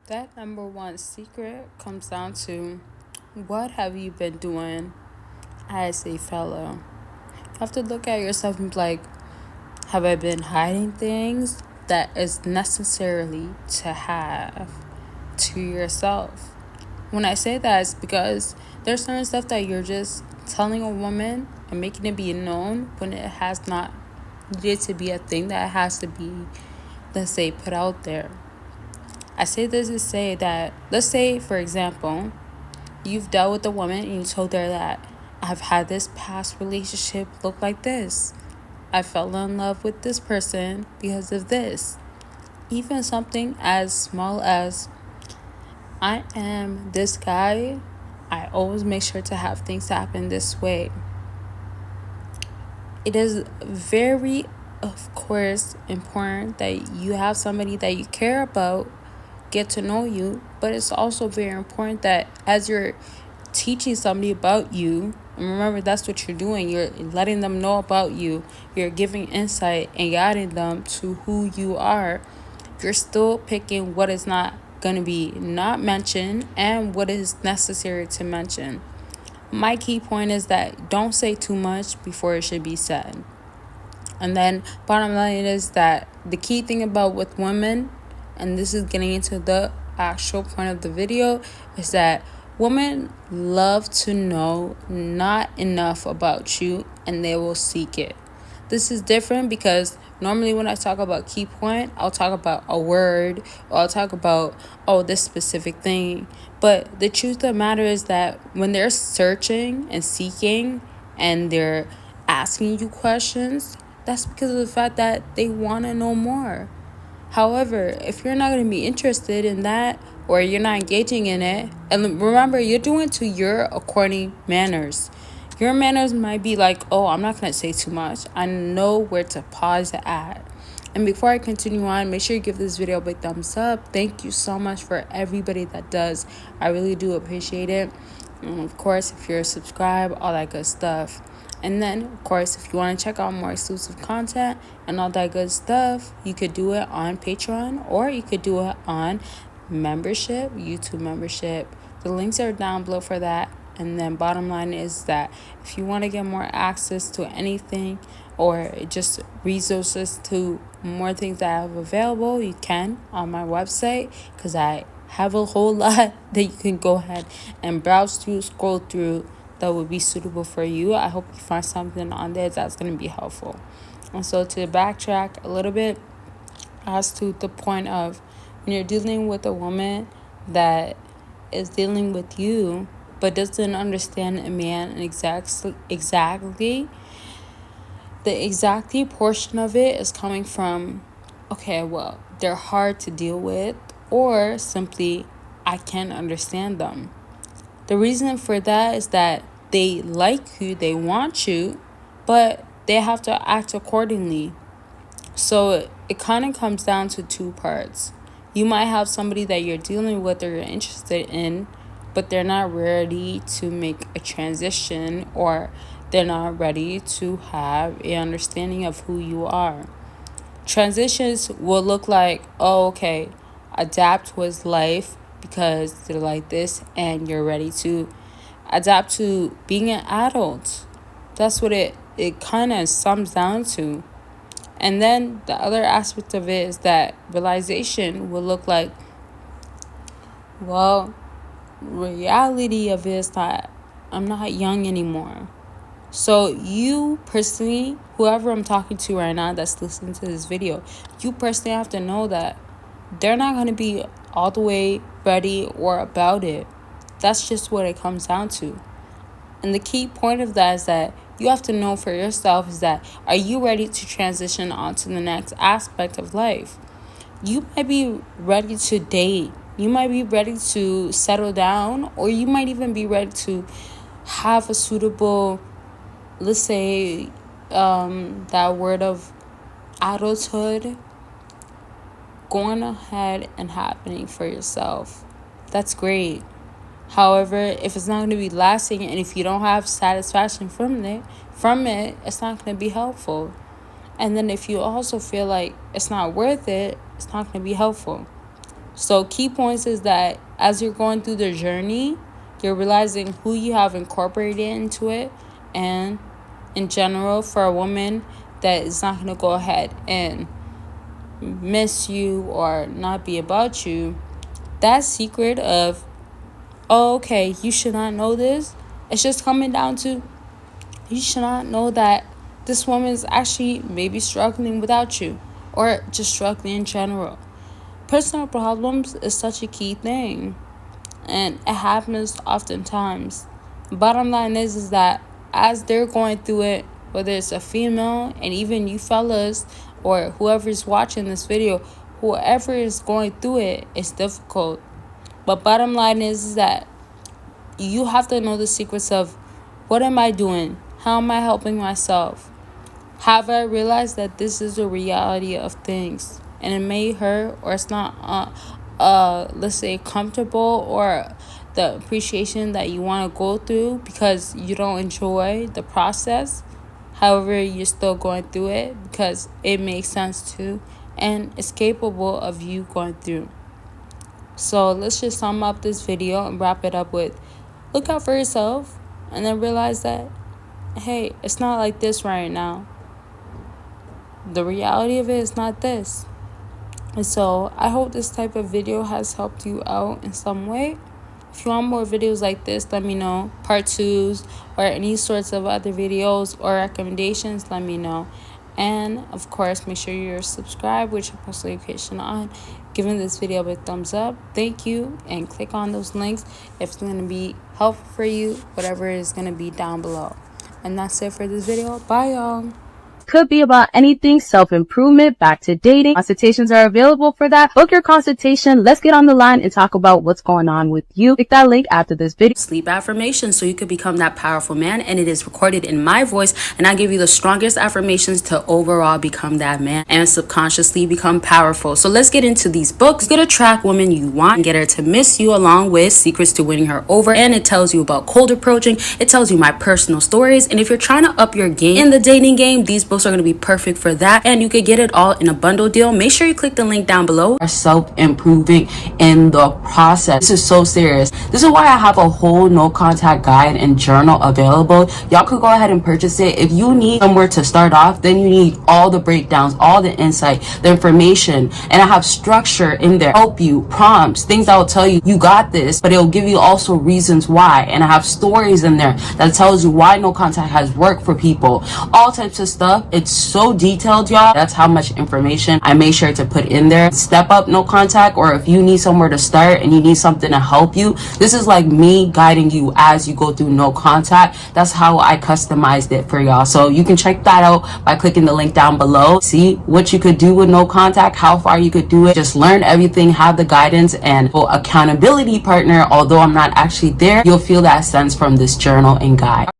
That number one secret comes down to what have you been doing as a fellow? You have to look at yourself and be like, have I been hiding things that is necessarily to have to yourself? When I say that, it's because there's certain stuff that you're just telling a woman and making it be known when it has not needed to be a thing that has to be, let's say, put out there. I say this to say that, let's say, for example, you've dealt with a woman and you told her that I've had this past relationship look like this. I fell in love with this person because of this. Even something as small as I am this guy, I always make sure to have things happen this way. It is very, of course, important that you have somebody that you care about get to know you, but it's also very important that as you're teaching somebody about you, and remember that's what you're doing, you're letting them know about you, you're giving insight and guiding them to who you are, you're still picking what is not going to be not mentioned and what is necessary to mention. My key point is that don't say too much before it should be said. And then bottom line is that the key thing about with women, and this is getting into the actual point of the video, is that women love to know not enough about you and they will seek it. This is different because normally when I talk about key point, I'll talk about a word or I'll talk about, this specific thing. But the truth of the matter is that when they're searching and seeking and they're asking you questions, that's because of the fact that they want to know more. However, if you're not going to be interested in that or you're not engaging in it, and remember, you're doing it to your according manners. Your manners might be like, I'm not going to say too much. I know where to pause at. And before I continue on, make sure you give this video a big thumbs up. Thank you so much for everybody that does. I really do appreciate it. And of course, if you're subscribed, all that good stuff. And then, of course, if you want to check out more exclusive content and all that good stuff, you could do it on Patreon or you could do it on membership, YouTube membership. The links are down below for that. And then bottom line is that if you want to get more access to anything or just resources to more things that I have available, you can on my website because I have a whole lot that you can go ahead and browse through, scroll through that would be suitable for you. I hope you find something on there that's going to be helpful. And so to backtrack a little bit as to the point of when you're dealing with a woman that is dealing with you but doesn't understand a man exactly the exactly portion of it is coming from, they're hard to deal with, or simply I can't understand them. The reason for that is that they like you, they want you, but they have to act accordingly. So it kind of comes down to two parts. You might have somebody that you're dealing with or you're interested in, but they're not ready to make a transition or they're not ready to have an understanding of who you are. Transitions will look like, adapt with life because they're like this and you're ready to adapt to being an adult. That's what it kind of sums down to. And then the other aspect of it is that realization will look like, reality of it is that I'm not young anymore. So you personally, whoever I'm talking to right now that's listening to this video, you personally have to know that they're not going to be all the way ready or about it. That's just what it comes down to. And the key point of that is that you have to know for yourself is that, are you ready to transition on to the next aspect of life? You might be ready to date. You might be ready to settle down, or you might even be ready to have a suitable, let's say, that word of adulthood going ahead and happening for yourself. That's great. However, if it's not going to be lasting and if you don't have satisfaction from it, it's not going to be helpful. And then if you also feel like it's not worth it, it's not going to be helpful. So key points is that as you're going through the journey, you're realizing who you have incorporated into it. And in general, for a woman that is not going to go ahead and miss you or not be about you, that secret of, oh, okay, you should not know this, it's just coming down to, you should not know that this woman is actually maybe struggling without you, or just struggling in general. Personal problems is such a key thing, and it happens oftentimes. Bottom line is that as they're going through it, whether it's a female, and even you fellas or whoever's watching this video, whoever is going through it, it's difficult. But bottom line is that you have to know the secrets of, what am I doing? How am I helping myself? Have I realized that this is the reality of things, and it may hurt, or it's not let's say comfortable, or the appreciation that you want to go through because you don't enjoy the process. However, you're still going through it because it makes sense too, and it's capable of you going through. So let's just sum up this video and wrap it up with, look out for yourself, and then realize that, hey, it's not like this right now. The reality of it is not this. And so I hope this type of video has helped you out in some way. If you want more videos like this, let me know. Part 2s or any sorts of other videos or recommendations, let me know. And of course, make sure you're subscribed with your post notification on. Giving this video a big thumbs up. Thank you. And click on those links if it's going to be helpful for you, whatever is going to be down below. And that's it for this video. Bye, y'all. Could be about anything, self-improvement, back to dating. Consultations are available for that. Book your consultation. Let's get on the line and talk about what's going on with you. Click that link after this video. Sleep affirmations so you could become that powerful man, and it is recorded in my voice, and I give you the strongest affirmations to overall become that man and subconsciously become powerful. So let's get into these books. Get a track woman you want and get her to miss you, along with secrets to winning her over, and it tells you about cold approaching. It tells you my personal stories, and if you're trying to up your game in the dating game, these books are going to be perfect for that, and you could get it all in a bundle deal. Make sure you click the link down below. Self-improving in the process. This is so serious. This is why I have a whole no contact guide and journal available. Y'all could go ahead and purchase it. If you need somewhere to start off, then you need all the breakdowns, all the insight, the information, and I have structure in there. Help you, prompts, things that will tell you you got this, but it'll give you also reasons why. And I have stories in there that tells you why no contact has worked for people. All types of stuff. It's so detailed, y'all. That's how much information I made sure to put in there. Step up no contact, or if you need somewhere to start and you need something to help you, this is like me guiding you as you go through no contact. That's how I customized it for y'all. So you can check that out by clicking the link down below. See what you could do with no contact, how far you could do it. Just learn everything, have the guidance, and for accountability partner, although I'm not actually there, you'll feel that sense from this journal and guide.